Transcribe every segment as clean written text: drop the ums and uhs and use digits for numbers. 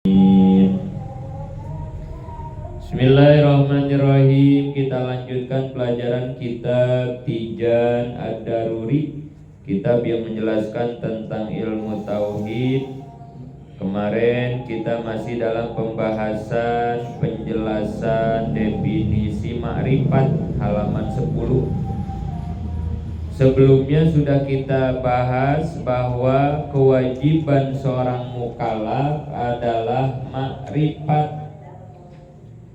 Bismillahirrahmanirrahim. Kita lanjutkan pelajaran kitab Tijan Ad-Daruri, kitab yang menjelaskan tentang ilmu tauhid. Kemarin kita masih dalam pembahasan penjelasan definisi ma'rifat halaman 10. Sebelumnya sudah kita bahas bahwa kewajiban seorang mukallaf adalah ma'rifat.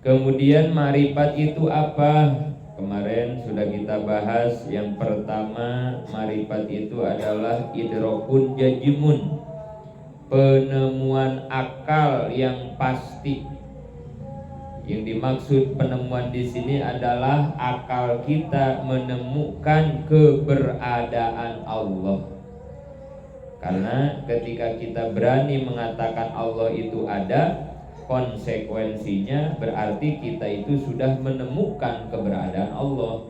Kemudian ma'rifat itu apa? Kemarin sudah kita bahas. Yang pertama, ma'rifat itu adalah idrokun jajimun, penemuan akal yang pasti. Yang dimaksud penemuan di sini adalah akal kita menemukan keberadaan Allah. Karena ketika kita berani mengatakan Allah itu ada, konsekuensinya berarti kita itu sudah menemukan keberadaan Allah.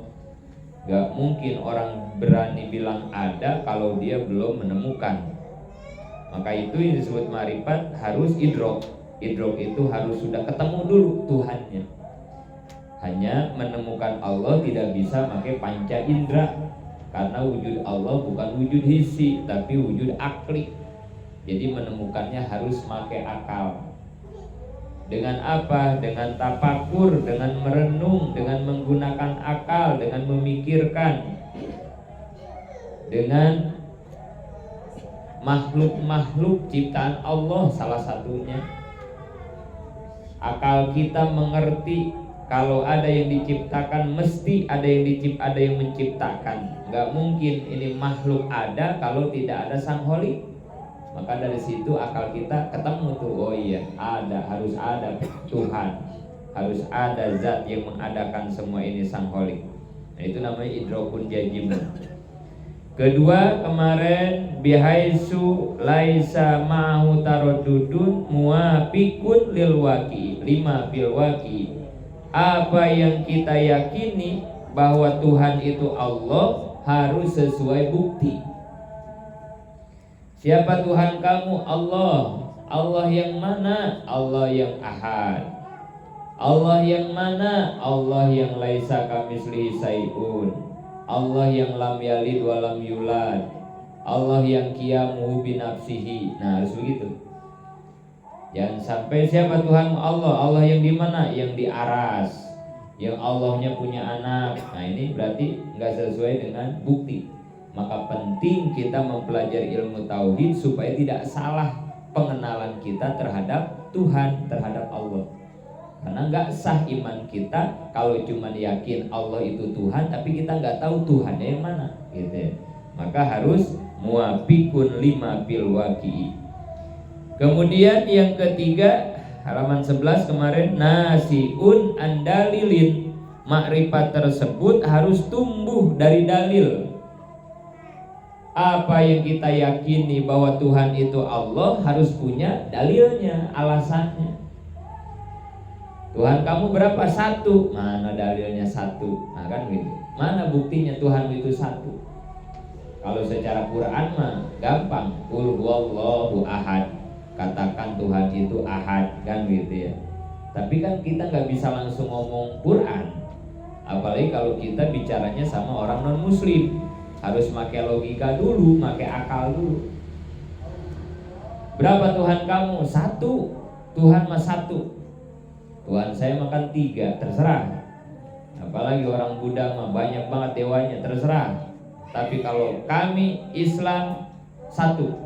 Gak mungkin orang berani bilang ada kalau dia belum menemukan. Maka itu yang disebut ma'rifat harus idrok. Idrok itu harus sudah ketemu dulu Tuhannya. Hanya menemukan Allah tidak bisa pakai panca indera, karena wujud Allah bukan wujud hissi tapi wujud akli. Jadi menemukannya harus pakai akal. Dengan apa? Dengan tafakur, dengan merenung, dengan menggunakan akal, dengan memikirkan, dengan makhluk-makhluk ciptaan Allah salah satunya. Akal kita mengerti kalau ada yang diciptakan mesti ada yang menciptakan. Gak mungkin ini makhluk ada kalau tidak ada sang Holik. Maka dari situ akal kita ketemu tuh, oh iya ada, harus ada Tuhan, harus ada zat yang mengadakan semua ini, sang Holik. Nah itu namanya idrokun jajimun. Kedua kemarin, bihaisu laisa ma'hu taraddudun muwafiqun lil waqi, lima bil waqi. Apa yang kita yakini bahwa Tuhan itu Allah harus sesuai bukti. Siapa Tuhan kamu? Allah. Allah yang mana? Allah yang ahad. Allah yang mana? Allah yang laisa kamitslihi syai'un. Allah yang lam yalid wa lam yulad. Allah yang qiyamuhu binafsihi. Nah harus begitu. Jangan sampai siapa Tuhan? Allah. Allah yang di mana? Yang di aras, yang Allahnya punya anak. Nah ini berarti nggak sesuai dengan bukti. Maka penting kita mempelajari ilmu tauhid supaya tidak salah pengenalan kita terhadap Tuhan, terhadap Allah. Karena nggak sah iman kita kalau cuma yakin Allah itu Tuhan tapi kita nggak tahu Tuhannya yang mana, gitu ya. Maka harus muwafiqun lima bil waqi. Kemudian yang ketiga, halaman 11 kemarin, nasiun andalilin. Makrifat tersebut harus tumbuh dari dalil. Apa yang kita yakini bahwa Tuhan itu Allah harus punya dalilnya, alasannya. Tuhan kamu berapa? Satu. Mana dalilnya satu? Nah kan gitu. Mana buktinya Tuhan itu satu? Kalau secara Quran mah gampang. Qul huwallahu ahad. Katakan Tuhan itu ahad, kan gitu ya. Tapi kan kita nggak bisa langsung ngomong Quran. Apalagi kalau kita bicaranya sama orang non muslim. Harus pakai logika dulu, pakai akal dulu. Berapa Tuhan kamu? Satu. Tuhan mah satu. Tuhan saya makan 3, terserah. Apalagi orang Buddha mah banyak banget dewanya, terserah. Tapi kalau kami Islam satu.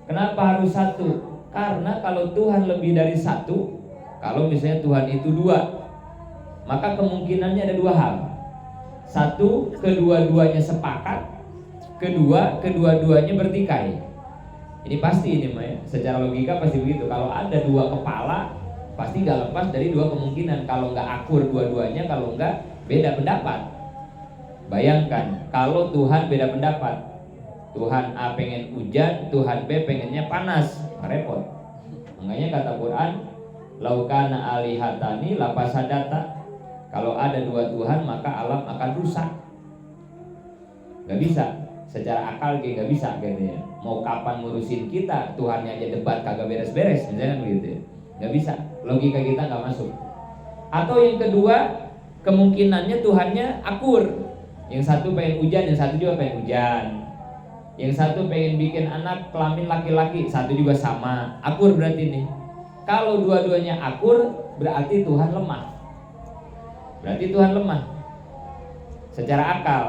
Kenapa harus satu? Karena kalau Tuhan lebih dari satu, kalau misalnya Tuhan itu 2, maka kemungkinannya ada 2 hal. Satu, kedua-duanya sepakat. Kedua, kedua-duanya bertikai. Ini pasti ini mah ya. Secara logika pasti begitu. Kalau ada 2 kepala, pasti gak lepas dari 2 kemungkinan. Kalau nggak akur dua-duanya, kalau nggak beda pendapat. Bayangkan kalau Tuhan beda pendapat, Tuhan A pengen hujan, Tuhan B pengennya panas, repot. Makanya kata Quran, laukana alihatani lafasadata. Kalau ada 2 Tuhan maka alam akan rusak. Gak bisa. Secara akal gak bisa katanya. Mau kapan ngurusin kita, Tuhannya aja debat kagak beres-beres, misalnya begitu ya. Nggak bisa, logika kita nggak masuk. Atau yang kedua, kemungkinannya Tuhannya akur. Yang satu pengen hujan, yang satu juga pengen hujan. Yang satu pengen bikin anak kelamin laki-laki, satu juga sama. Akur berarti nih. Kalau dua-duanya akur, berarti Tuhan lemah. Berarti Tuhan lemah. Secara akal,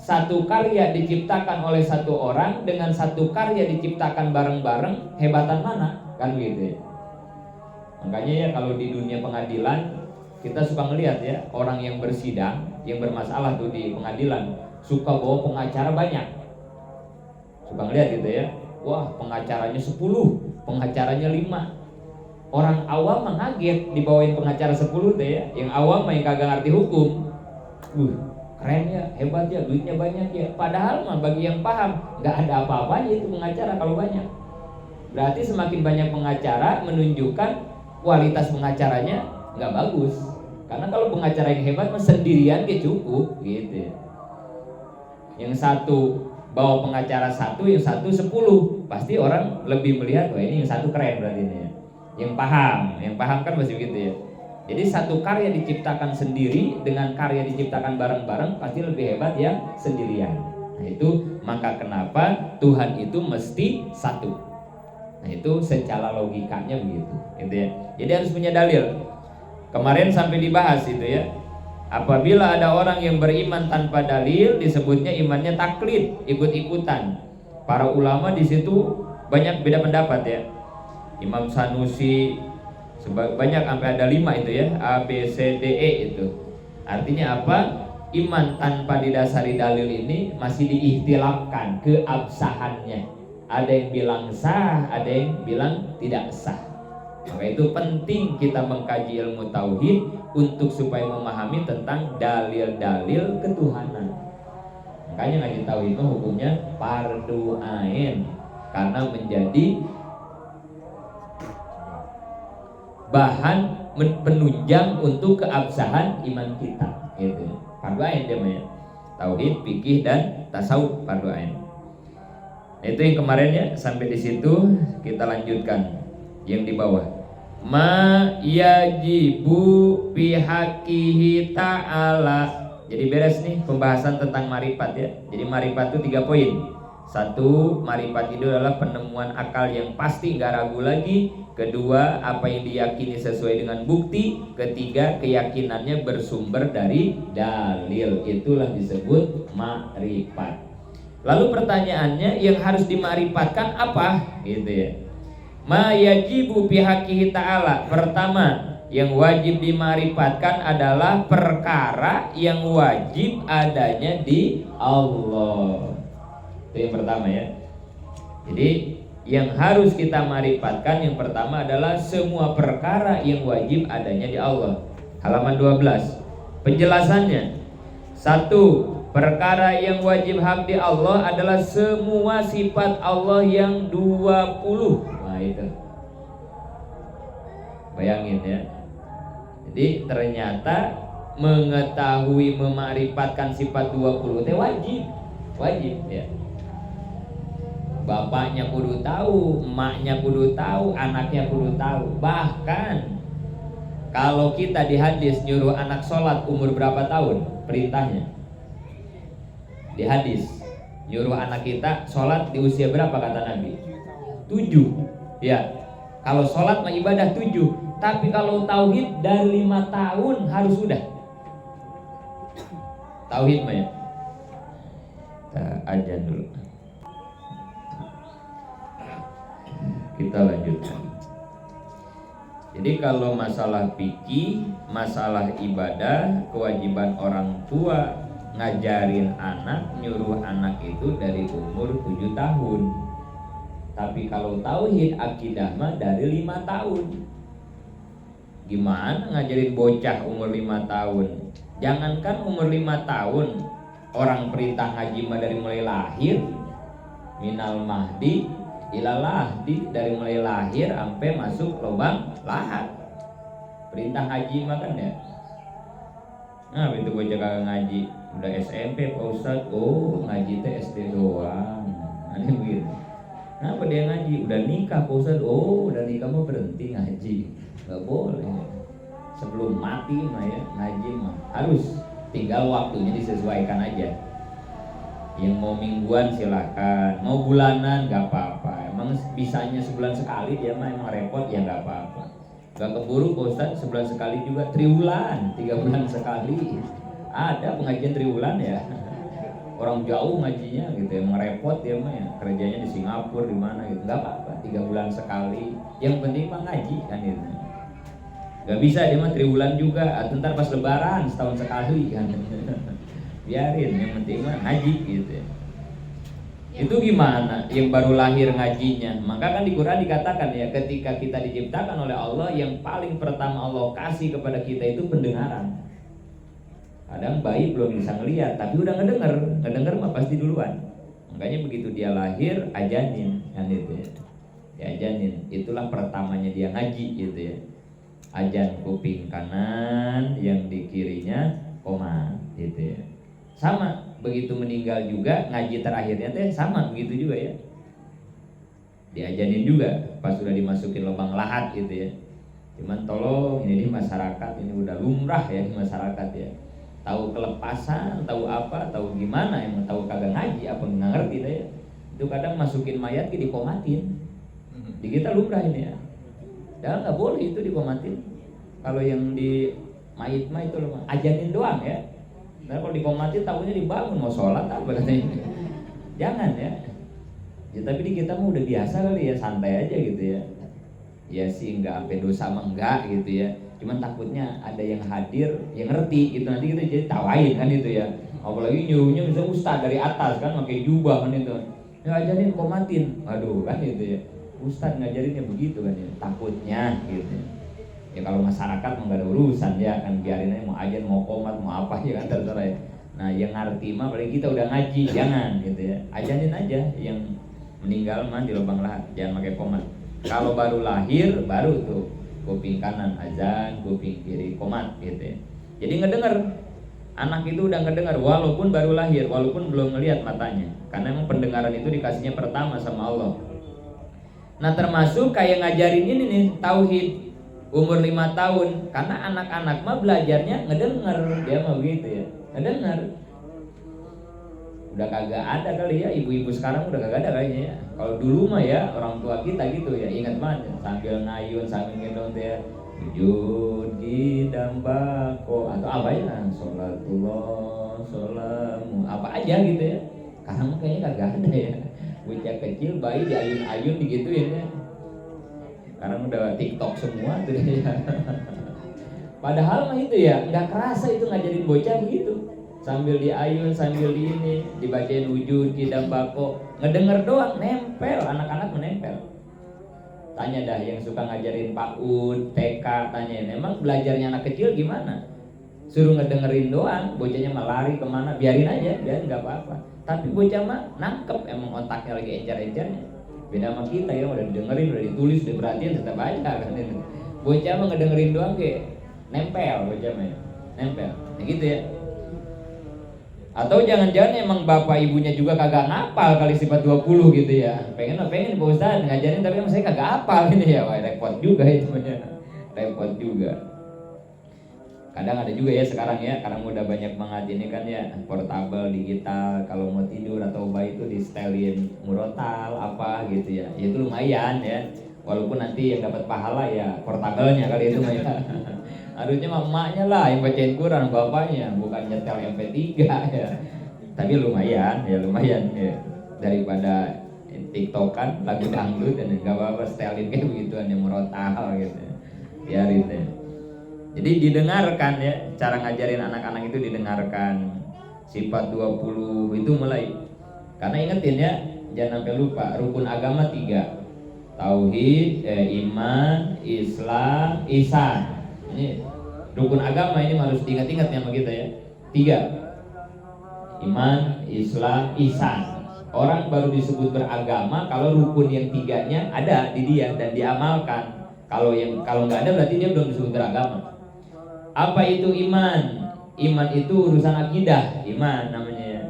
satu karya diciptakan oleh satu orang dengan satu karya diciptakan bareng-bareng, hebatan mana? Kan gitu ya. Makanya ya kalau di dunia pengadilan kita suka ngelihat ya, orang yang bersidang, yang bermasalah tuh di pengadilan suka bawa pengacara banyak. Suka ngelihat gitu ya. Wah, pengacaranya 10, pengacaranya 5. Orang awam mengaget dibawain pengacara 10 deh ya. Yang awam mah yang kagak ngerti hukum. Keren ya, hebat ya, duitnya banyak ya. Padahal mah bagi yang paham nggak ada apa-apanya itu pengacara kalau banyak. Berarti semakin banyak pengacara menunjukkan kualitas pengacaranya nggak bagus. Karena kalau pengacara yang hebat mah sendirian dia cukup gitu. Yang satu bawa pengacara 1, yang satu 10, pasti orang lebih melihat wah ini yang satu keren berarti ini ya. Yang paham kan masih begitu ya. Jadi satu karya diciptakan sendiri dengan karya diciptakan bareng-bareng pasti lebih hebat yang sendirian. Nah itu maka kenapa Tuhan itu mesti satu. Nah itu secara logikanya begitu, gitu ya. Jadi harus punya dalil. Kemarin sampai dibahas itu ya. Apabila ada orang yang beriman tanpa dalil, disebutnya imannya taklid, ikut-ikutan. Para ulama di situ banyak beda pendapat ya. Imam Sanusi banyak sampai ada 5 itu ya, A, B, C, D, E itu. Artinya apa? Iman tanpa didasari dalil ini masih diikhtilafkan keabsahannya. Ada yang bilang sah, ada yang bilang tidak sah. Maka itu penting kita mengkaji ilmu tauhid untuk supaya memahami tentang dalil-dalil ketuhanan. Makanya ngaji tauhid itu hukumnya fardu ain karena menjadi bahan penunjang untuk keabsahan iman kita. Gitu. Fardu ain dia namanya. Tauhid, fikih dan tasawuf fardu ain. Itu yang kemarin ya, sampai di situ kita lanjutkan yang di bawah. Ma yajibu bihaqihi ta'ala. Jadi beres nih pembahasan tentang marifat ya. Jadi marifat itu 3 poin. 1, marifat itu adalah penemuan akal yang pasti, gak ragu lagi. 2, apa yang diyakini sesuai dengan bukti. 3, keyakinannya bersumber dari dalil. Itulah disebut marifat. Lalu pertanyaannya, yang harus dimarifatkan apa? Gitu ya. Ma yajibu bihaqihi ta'ala. Pertama, yang wajib dimarifatkan adalah perkara yang wajib adanya di Allah. Itu yang pertama ya. Jadi yang harus kita marifatkan yang pertama adalah semua perkara yang wajib adanya di Allah. Halaman 12. Penjelasannya. 1. Perkara yang wajib hak di Allah adalah semua sifat Allah yang 20. Nah itu, bayangin ya. Jadi ternyata mengetahui memarifatkan sifat 20 itu wajib ya. Bapaknya kudu tahu, emaknya kudu tahu, anaknya kudu tahu. Bahkan kalau kita di hadis nyuruh anak sholat umur berapa tahun perintahnya? Di hadis nyuruh anak kita sholat di usia berapa kata Nabi? 7 ya. Kalau sholat mah ibadah 7. Tapi kalau tauhid dari 5 tahun harus sudah. Tauhid mah ya. Kita ajan dulu. Kita lanjutkan. Jadi kalau masalah fikih, masalah ibadah, kewajiban orang tua ngajarin anak, nyuruh anak itu dari umur 7 tahun. Tapi kalau tauhid akidah mah dari 5 tahun. Gimana ngajarin bocah umur 5 tahun? Jangankan umur 5 tahun, orang perintah ngaji mah dari mulai lahir. Minal mahdi ilal lahdi, dari mulai lahir sampai masuk lubang lahat. Perintah ngaji mah kan ya. Nah, itu bocah kagak ngaji, udah SMP Pak Ustadz, oh ngaji teh SD doang. Aneh begitu. Kenapa dia ngaji? Udah nikah Pak Ustadz. Oh udah nikah mau berhenti ngaji? Gak boleh. Sebelum mati mah ya ngaji mah harus, tinggal waktunya disesuaikan aja. Yang mau mingguan silakan, mau bulanan gak apa-apa. Emang bisanya sebulan sekali dia mah emang repot ya gak apa-apa. Gak keburu Pak Ustadz, sebulan sekali juga triwulan, 3 bulan sekali. Ada pengajian triwulan ya. Orang jauh ngajinya gitu, emang repot dia mah ya, kerjanya di Singapura di mana gitu, nggak apa-apa, 3 bulan sekali, yang penting mah ngaji kan gitu. Nggak bisa dia mah triwulan juga, atau ntar pas lebaran setahun sekali kan. Biarin, yang penting mah ngaji gitu ya. Itu gimana yang baru lahir ngajinya? Maka kan di Quran dikatakan ya, ketika kita diciptakan oleh Allah, yang paling pertama Allah kasih kepada kita itu pendengaran. Kadang bayi belum bisa ngelihat, tapi udah ngedenger mah pasti duluan. Makanya begitu dia lahir, ajanin kan itu ya. Diajanin, itulah pertamanya dia ngaji gitu ya. Ajan kuping kanan, yang di kirinya koma gitu ya. Sama, begitu meninggal juga ngaji terakhirnya teh sama begitu juga ya. Diajanin juga pas sudah dimasukin lubang lahat gitu ya. Cuman tolong ini di masyarakat ini udah lumrah ya di masyarakat ya. Tahu kelepasan, tahu apa, tahu gimana, yang tahu kagak ngaji apa nggak ngerti deh ya. Itu kadang masukin mayat ke dikomatin. Di kita lumrah ini ya. Dan nggak boleh itu dikomatin. Kalau yang di mayit mah itu loh, ajanin doang ya. Nah kalau dikomatin tahunya dibangun mau sholat apa katanya. Jangan ya. Ya tapi di kita mah udah biasa kali ya, santai aja gitu ya. Ya sih nggak sampai dosa mah enggak gitu ya. Cuman takutnya ada yang hadir yang ngerti gitu, nanti kita jadi tawain kan itu ya. Apalagi nyuruhnya misalnya ustaz dari atas kan pakai jubah kan itu. Ya ajarin komatin. Aduh kan itu ya. Ustaz ngajarinnya begitu kan ya. Takutnya gitu. Ya kalau masyarakat mah enggak ada urusan ya kan, biarin aja mau ajan mau komat mau apa ya kan terserah ya. Nah, yang ngerti mah apalagi kita udah ngaji jangan gitu ya. Ajanin aja yang meninggal mah di lubang lahat, jangan pakai komat. Kalau baru lahir baru tuh kuping kanan azan, kuping kiri komat gitu ya. Jadi ngedenger, anak itu udah ngedenger walaupun baru lahir, walaupun belum ngelihat matanya, karena emang pendengaran itu dikasihnya pertama sama Allah. Nah termasuk kayak ngajarin ini nih tauhid umur 5 tahun, karena anak-anak mah belajarnya ngedenger, dia mah begitu ya, ngedenger. Udah kagak ada kali ya, ibu-ibu sekarang udah kagak ada kayaknya ya. Kalau dulu mah ya orang tua kita gitu ya, ingat banget ya, sambil ngayun sambil gendong ya, wujud di dambako atau apa ya, sholatullah sholamu apa aja gitu ya. Sekarang kayaknya kagak ada ya, bocah kecil bayi diayun-ayun digituin ya. Sekarang udah TikTok semua tuh ya. Padahal mah itu ya nggak kerasa itu ngajarin bocah begitu. Sambil diayun, sambil di ini, dibacain wujud, kidam bako, ngedenger doang, nempel, anak-anak menempel. Tanya dah yang suka ngajarin PAUD, TK, tanyain, emang belajarnya anak kecil gimana? Suruh ngedengerin doang, bocahnya mah lari kemana, biarin aja, biarin nggak apa-apa. Tapi bocah mah nangkep, emang otaknya lagi encer-encernya. Beda sama kita ya, udah didengerin, udah ditulis, udah perhatiin, tetap aja kan itu. Bocah mah ngedengerin doang kayak nempel, bocah mah nempel, nah gitu ya. Atau jangan-jangan emang bapak ibunya juga kagak ngapal kali sifat 20 gitu ya. Pengen Pak Ustaz ngajarin tapi emang saya kagak hafal ini ya. Wah repot juga itu ya. Repot juga. Kadang ada juga ya sekarang ya, karena udah banyak banget ini kan ya, portable digital, kalau mau tidur atau bayi itu di setelin murotal apa gitu ya. Ya itu lumayan ya. Walaupun nanti yang dapat pahala ya portablenya kali itu mah ya. Harusnya emaknya lah yang bacain Quran, bapaknya bukan nyetel MP3 ya. Tapi lumayan ya daripada TikTokan lagu dangdut dan enggak apa-apa setelin kayak begituan yang murotal gitu. Biarin deh. Jadi didengarkan ya, cara ngajarin anak-anak itu didengarkan. Sifat 20 itu mulai. Karena ingetin ya, jangan sampai lupa rukun agama 3. Tauhid, iman, Islam, ihsan. Ini rukun agama ini harus diingat-ingat sama kita ya. 3. Iman, Islam, ihsan. Orang baru disebut beragama kalau rukun yang 3-nya ada di dia dan diamalkan. Kalau nggak ada berarti dia belum disebut beragama. Apa itu iman? Iman itu urusan akidah, iman namanya ya.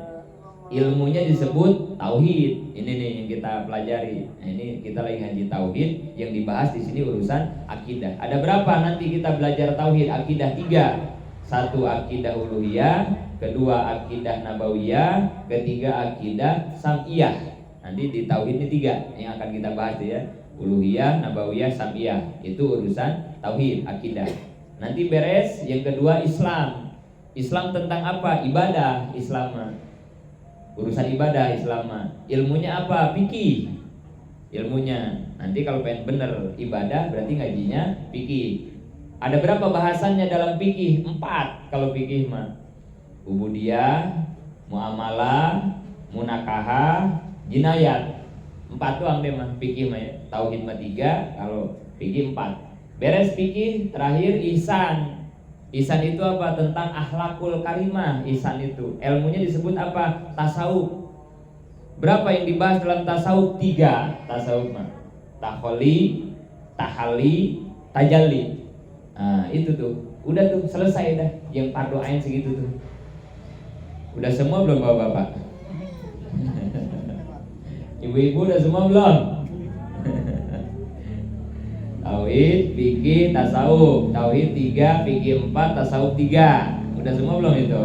Ilmunya disebut tauhid. Ini nih yang kita kita pelajari. Nah, ini kita lagi ngaji tauhid, yang dibahas di sini urusan akidah. Ada berapa nanti kita belajar tauhid? Akidah 3. 1 akidah uluhiyah, kedua akidah nabawiyah, ketiga akidah sam'iyah. Nanti di tauhid ini 3 yang akan kita bahas ya. Uluhiyah, nabawiyah, sam'iyah. Itu urusan tauhid, akidah. Nanti beres yang kedua Islam. Islam tentang apa? Ibadah Islam. Urusan ibadah Islam. Ilmunya apa? Fikih. Ilmunya. Nanti kalau pengen bener ibadah berarti ngajinya fikih. Ada berapa bahasannya dalam fikih? 4 kalau fikih mah. Ubudiyah, muamalah, munakahah, jinayat. 4 doang deh mah fikih mah ya. Tauhid mah 3, kalau fikih 4. Beres fikih, terakhir ihsan. Ihsan itu apa? Tentang akhlakul karimah. Ihsan itu ilmunya disebut apa? Tasawuf. Berapa yang dibahas dalam tasawuf? 3 tasawuf mah. Takholi, tahalli, tajalli. Nah itu tuh, udah tuh selesai dah. Yang fardu ain segitu tuh. Udah semua belum bapak-bapak? Ibu-ibu udah semua belum? Tauhid, fikih, tasawuf. Tauhid 3, fikih 4, tasawuf 3. Udah semua belum itu?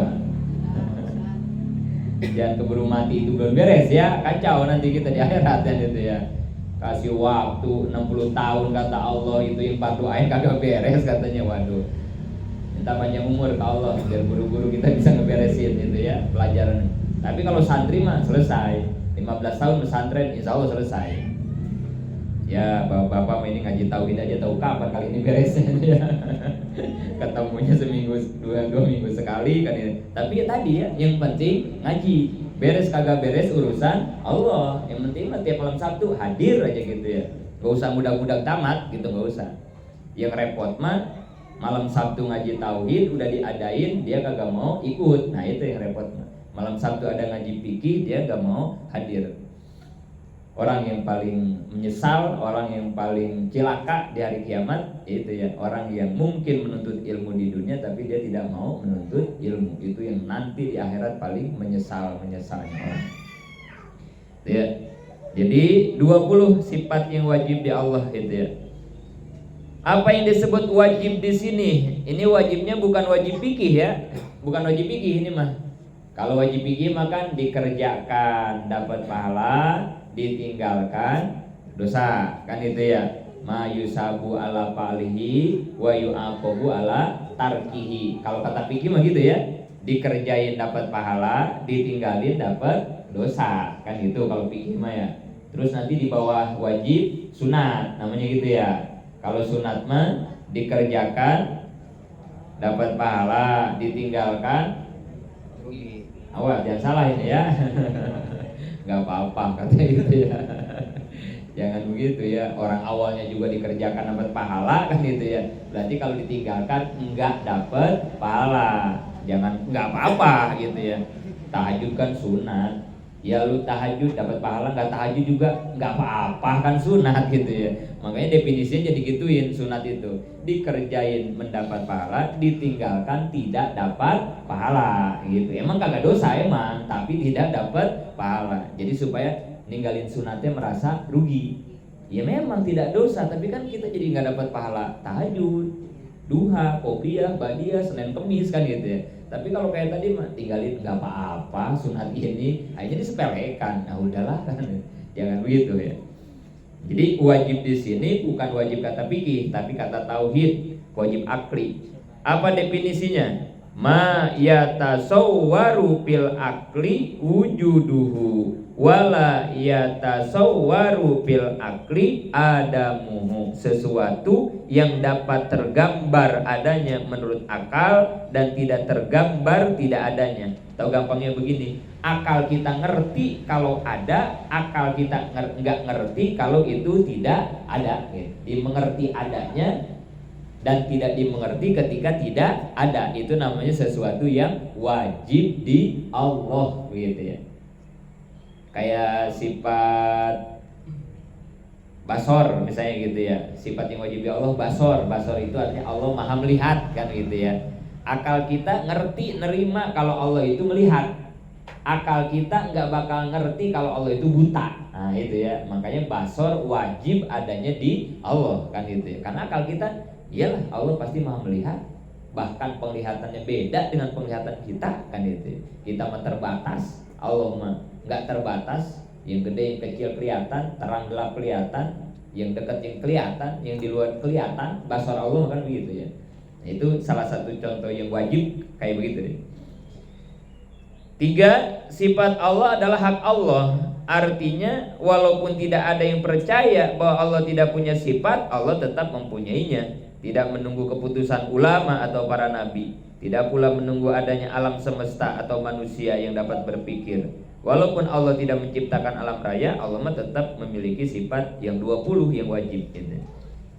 Jangan keburu mati itu belum beres ya. Kacau nanti kita di akhirat kan itu ya. Kasih waktu 60 tahun kata Allah, itu yang fardu ain kagak beres katanya. Waduh, minta panjang umur ke Allah biar buru-buru kita bisa ngeberesin itu ya pelajaran. Tapi kalau santri mah selesai 15 tahun pesantren insya Allah selesai. Ya bapak-bapak ini ngaji tauhid aja tahu kapan kali ini beresnya ya. Ketemunya seminggu 2 minggu sekali kan ya. Tapi ya tadi ya yang penting ngaji. Beres kagak beres urusan Allah. Yang penting mah tiap malam Sabtu hadir aja gitu ya. Gak usah mudah-mudah tamat gitu, gak usah. Yang repot mah malam Sabtu ngaji tauhid udah diadain dia kagak mau ikut. Nah itu yang repot mah. Malam Sabtu ada ngaji fikih dia gak mau hadir. Orang yang paling menyesal, orang yang paling cilaka di hari kiamat itu ya orang yang mungkin menuntut ilmu di dunia tapi dia tidak mau menuntut ilmu. Itu yang nanti di akhirat paling menyesalnya orang. Ya. Jadi 20 sifat yang wajib di Allah itu ya. Apa yang disebut wajib di sini? Ini wajibnya bukan wajib fikih ya. Bukan wajib fikih ini mah. Kalau wajib fikih mah kan dikerjakan dapat pahala, ditinggalkan dosa kan itu ya. Ma yusabu ala fa'lihi wa yu'aqabu ala tarkihi. Kalau kata fikih mah gitu ya. Dikerjain dapat pahala, ditinggalin dapat dosa. Kan gitu kalau fikih mah ya. Terus nanti di bawah wajib sunat namanya gitu ya. Kalau sunat mah dikerjakan dapat pahala, ditinggalkan rugi. Awas jangan salah ini ya. Gak apa-apa katanya gitu ya. Jangan begitu ya. Orang awalnya juga dikerjakan dapat pahala kan gitu ya. Berarti kalau ditinggalkan enggak dapat pahala. Jangan enggak apa-apa gitu ya. Tahajud kan sunat. Ya lu tahajud dapat pahala, enggak tahajud juga enggak apa-apa kan sunat gitu ya. Makanya definisinya jadi gituin sunat itu. Dikerjain mendapat pahala, ditinggalkan tidak dapat pahala gitu. Emang kagak dosa emang, tapi tidak dapat pahala. Jadi supaya ninggalin sunatnya merasa rugi. Ya memang tidak dosa, tapi kan kita jadi nggak dapat pahala tahajud, duha, qobliyah, ba'diyah, Senin Kemis kan gitu ya. Tapi kalau kayak tadi mah tinggalin nggak apa-apa sunat ini, akhirnya disepelekan. Nah udahlah kan, jangan begitu ya. Jadi wajib di sini bukan wajib kata fikih, tapi kata tauhid, wajib akli. Apa definisinya? Ma yatasawwaru fil akli wujuduhu wala yatasawwaru fil akli adamuhu. Sesuatu yang dapat tergambar adanya menurut akal dan tidak tergambar tidak adanya. Tahu gampangnya begini, akal kita ngerti kalau ada, akal kita nggak ngerti kalau itu tidak ada. Dimengerti adanya dan tidak dimengerti ketika tidak ada. Itu namanya sesuatu yang wajib di Allah gitu ya. Kayak sifat basor misalnya gitu ya. Sifat yang wajib di Allah basor. Basor itu artinya Allah maha melihat kan gitu ya. Akal kita ngerti nerima kalau Allah itu melihat. Akal kita nggak bakal ngerti kalau Allah itu buta. Nah itu ya, makanya basor wajib adanya di Allah kan itu ya. Karena akal kita, iyalah Allah pasti maha melihat, bahkan penglihatannya beda dengan penglihatan kita kan itu ya. Kita mah terbatas, Allah mah nggak terbatas, yang gede yang kecil kelihatan, terang gelap kelihatan, yang dekat yang kelihatan, yang di luar kelihatan. Basor Allah kan begitu ya. Nah, itu salah satu contoh yang wajib kayak begitu ya. 3, sifat Allah adalah hak Allah. Artinya walaupun tidak ada yang percaya bahwa Allah tidak punya sifat, Allah tetap mempunyainya. Tidak menunggu keputusan ulama atau para nabi, tidak pula menunggu adanya alam semesta atau manusia yang dapat berpikir. Walaupun Allah tidak menciptakan alam raya, Allah mah tetap memiliki sifat yang 20 yang wajib gitu.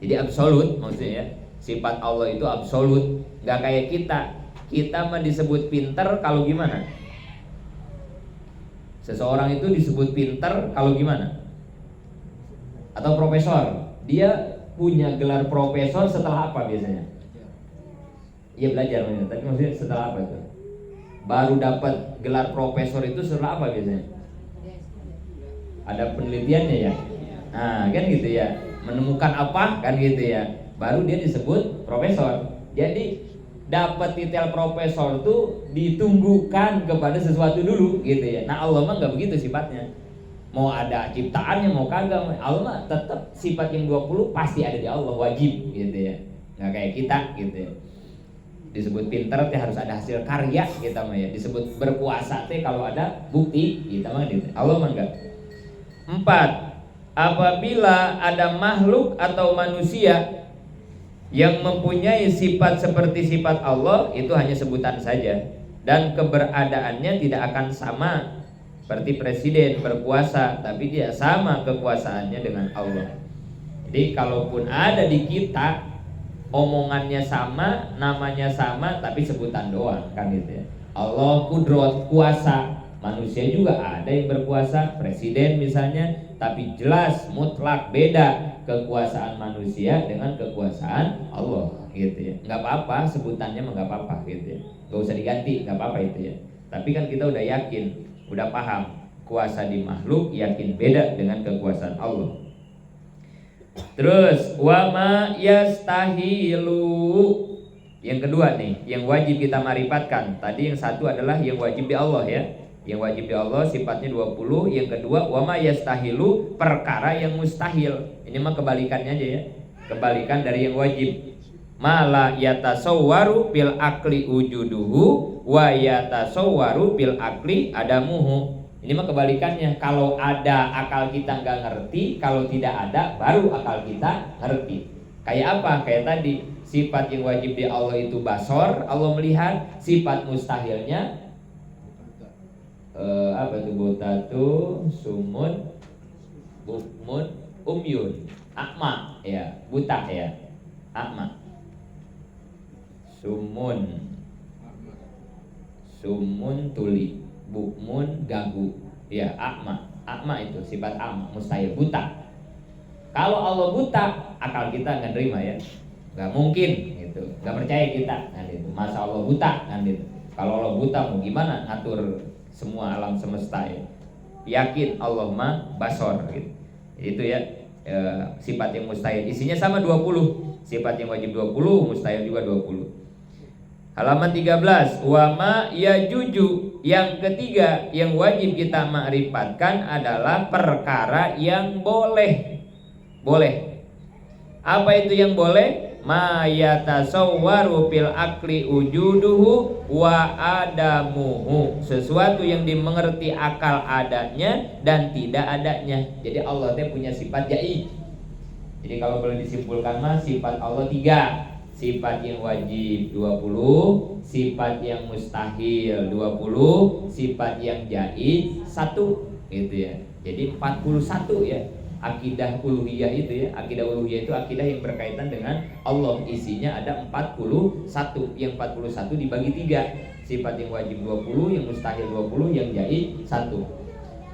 Jadi absolut maksudnya ya. Sifat Allah itu absolut, nggak kayak kita. Kita mah disebut pinter kalau gimana? Seseorang itu disebut pinter kalau gimana? Atau profesor. Dia punya gelar profesor setelah apa biasanya? Iya belajar, tapi maksudnya setelah apa itu? Baru dapat gelar profesor itu setelah apa biasanya? Ada penelitiannya ya. Nah kan gitu ya. Menemukan apa kan gitu ya. Baru dia disebut profesor. Jadi dapat titel profesor tuh ditunggukan kepada sesuatu dulu gitu ya. Nah Allah mah nggak begitu sifatnya. Mau ada ciptaannya mau kagak, Allah mah tetap sifat yang 20 pasti ada di Allah, wajib gitu ya. Nggak kayak kita gitu ya. Disebut pinter teh harus ada hasil karya kita mah ya. Disebut berkuasa teh kalau ada bukti kita mah gitu. Allah mah enggak. 4, apabila ada makhluk atau manusia yang mempunyai sifat seperti sifat Allah, itu hanya sebutan saja dan keberadaannya tidak akan sama. Seperti presiden berkuasa tapi tidak sama kekuasaannya dengan Allah. Jadi kalaupun ada di kita omongannya sama, namanya sama, tapi sebutan doang kan gitu ya. Allah kudrot kuasa, manusia juga ada yang berkuasa, presiden misalnya, tapi jelas mutlak beda kekuasaan manusia dengan kekuasaan Allah gitu ya. Nggak apa-apa sebutannya mah nggak apa-apa gitu ya. Nggak usah diganti, nggak apa-apa itu ya. Tapi kan kita udah yakin, udah paham kuasa di makhluk, yakin beda dengan kekuasaan Allah. Terus wama yastahilu, yang kedua nih yang wajib kita marifatkan. Tadi yang satu adalah yang wajib di Allah ya. Yang wajib di Allah sifatnya 20. Yang kedua wama yastahilu, perkara yang mustahil. Ini mah kebalikannya aja ya. Kebalikan dari yang wajib. Mala yatasawwaru bil akli wujuduhu wa yatasawwaru bil akli adamuhu. Ini mah kebalikannya. Kalau ada akal kita nggak ngerti, kalau tidak ada baru akal kita ngerti. Kayak apa? Kayak tadi sifat yang wajib di Allah itu basor, Allah melihat. Sifat mustahilnya apa itu? Butatu, sumun, bukmun, umyun, akma ya, buta ya, akma. Sumun tuli, bukmun gagu ya, akma itu sifat akma, mustahil, buta. Kalau Allah buta, akal kita nggak nerima ya, nggak mungkin gitu, nggak percaya kita kan itu. Masa Allah buta kan itu. Kalau Allah buta mau gimana ngatur semua alam semesta ya. Yakin Allah mah basor gitu. Itu ya sifat yang mustahil. Isinya sama 20. Sifat yang wajib 20, mustahil juga 20. Halaman 13, wama yajuju. Yang ketiga yang wajib kita ma'rifatkan adalah perkara yang boleh. Boleh. Apa itu yang boleh? Ma yatasawwaru fil akli wujuduhu wa adamuhu. Sesuatu yang dimengerti akal adanya dan tidak adanya. Jadi Allah teh punya sifat jaib. Jadi kalau boleh disimpulkan mah sifat Allah 3. Sifat yang wajib 20, sifat yang mustahil 20, sifat yang jaib 1 gitu ya. Jadi 41 ya. Akidah uluhiyah itu ya. Akidah uluhiyah itu akidah yang berkaitan dengan Allah. Isinya ada 41. Yang 41 dibagi 3. Sifat yang wajib 20, yang mustahil 20, yang jaib 1.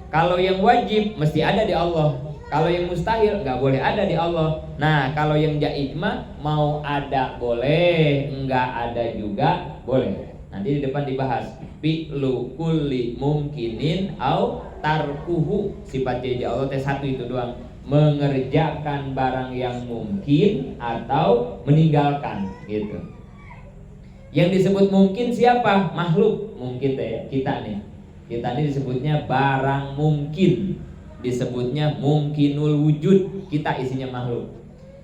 Kalau yang wajib mesti ada di Allah. Kalau yang mustahil nggak boleh ada di Allah. Nah kalau yang jaib mah mau ada boleh, nggak ada juga boleh. Nanti di depan dibahas fi'lu kulli mumkinin au tarkuhu, sifat jadi Allah teh satu itu doang, mengerjakan barang yang mungkin atau meninggalkan gitu. Yang disebut mungkin siapa? Makhluk. Mungkin teh kita nih. Kita ini disebutnya barang mungkin, disebutnya mungkinul wujud. Kita isinya makhluk.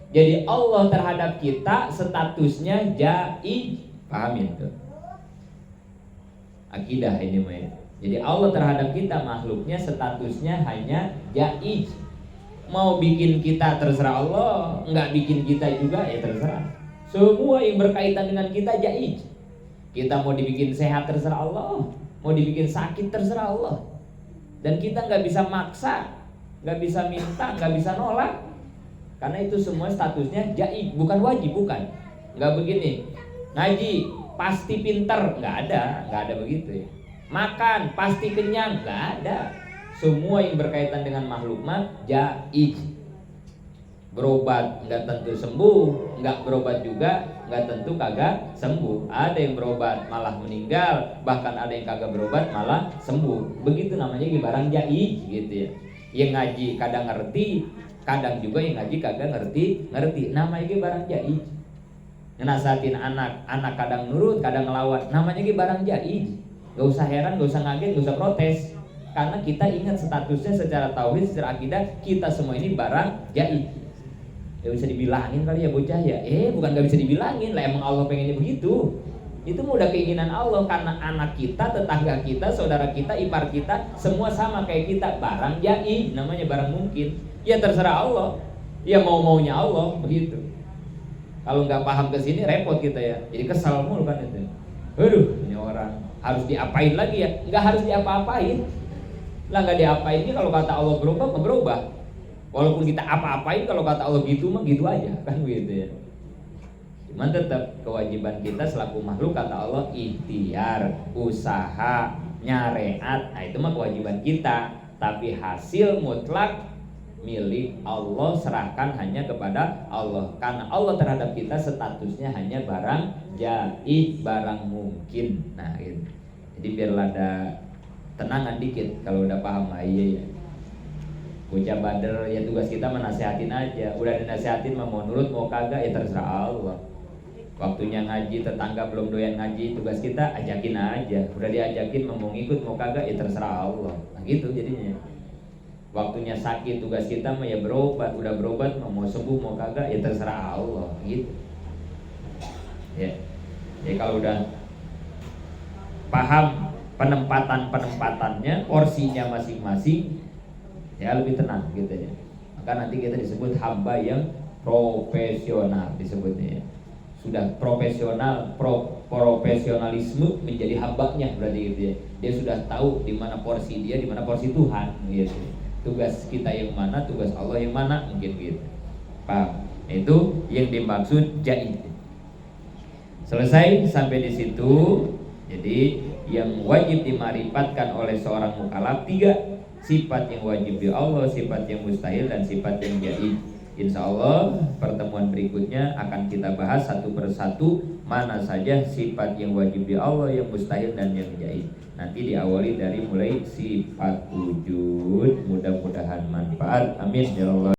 Jadi Allah terhadap kita statusnya jaiz. Pahamin tuh. Akidah ini mah ya. Jadi Allah terhadap kita makhluknya statusnya hanya jaiz. Mau bikin kita terserah Allah, nggak bikin kita juga ya terserah. Semua yang berkaitan dengan kita jaiz. Kita mau dibikin sehat terserah Allah, mau dibikin sakit terserah Allah. Dan kita nggak bisa maksa, nggak bisa minta, nggak bisa nolak. Karena itu semua statusnya jaiz, bukan wajib, bukan. Nggak begini, ngaji pasti pinter, nggak ada begitu ya. Makan pasti kenyang, nggak ada. Semua yang berkaitan dengan makhluk mah jaiz. Berobat nggak tentu sembuh, nggak berobat juga nggak tentu kagak sembuh. Ada yang berobat malah meninggal, bahkan ada yang kagak berobat malah sembuh. Begitu namanya barang jaiz gitu ya. Yang ngaji kadang ngerti, kadang juga yang ngaji kagak ngerti. Namanya barang jaiz. Ngenasahatin anak kadang nurut, kadang ngelawan. Namanya barang jaiz. Gak usah heran, gak usah ngaget, gak usah protes. Karena kita ingat statusnya secara tauhid, secara akidah, kita semua ini barang jaiz. Ya bisa dibilangin kali ya bocah ya. Bukan gak bisa dibilangin lah, emang Allah pengennya begitu. Itu mah udah keinginan Allah, karena anak kita, tetangga kita, saudara kita, ipar kita, semua sama kayak kita, barang jaiz, namanya barang mungkin. Ya terserah Allah. Ya mau-maunya Allah begitu. Kalau nggak paham ke sini repot kita ya. Jadi kesal mulu kan itu. Aduh, ini orang harus diapain lagi ya? Nggak harus diapa-apain. Lah nggak diapain ini, kalau kata Allah berubah, nggak berubah. Walaupun kita apa-apain, kalau kata Allah gitu mah gitu aja kan gitu ya. Cuman tetap kewajiban kita selaku makhluk, kata Allah, ikhtiar, usaha, nyareat. Nah itu mah kewajiban kita. Tapi hasil mutlak milik Allah, serahkan hanya kepada Allah. Karena Allah terhadap kita statusnya hanya barang jaiz, barang mungkin. Nah gitu. Jadi biar ada tenangan dikit kalau udah paham. Iya ya. Bocah bader ya, tugas kita menasehatin aja. Udah dinasehatin mau nurut mau kagak ya terserah Allah. Waktunya ngaji, tetangga belum doyan ngaji, tugas kita ajakin aja. Udah diajakin mau ngikut mau kagak ya terserah Allah. Nah gitu jadinya. Waktunya sakit, tugas kita mah ya berobat. Udah berobat mau sembuh mau kagak ya terserah Allah gitu. Ya. Jadi kalau udah paham penempatan-penempatannya, porsinya masing-masing, ya lebih tenang gitu ya. Maka nanti kita disebut hamba yang profesional disebutnya ya. Sudah profesional, profesionalisme menjadi hambanya berarti gitu ya. Dia sudah tahu di mana porsi dia, di mana porsi Tuhan gitu. Tugas kita yang mana, tugas Allah yang mana, mungkin gitu. Paham? Itu yang dimaksud jaiz. Selesai sampai di situ. Jadi yang wajib dimarifatkan oleh seorang mukallaf 3 sifat yang wajib di Allah, sifat yang mustahil, dan sifat yang jaiz. Insya Allah pertemuan berikutnya akan kita bahas satu persatu mana saja sifat yang wajib di Allah, yang mustahil, dan yang jaiz. Nanti diawali dari mulai sifat wujud. Mudah-mudahan manfaat. Amin ya Allah.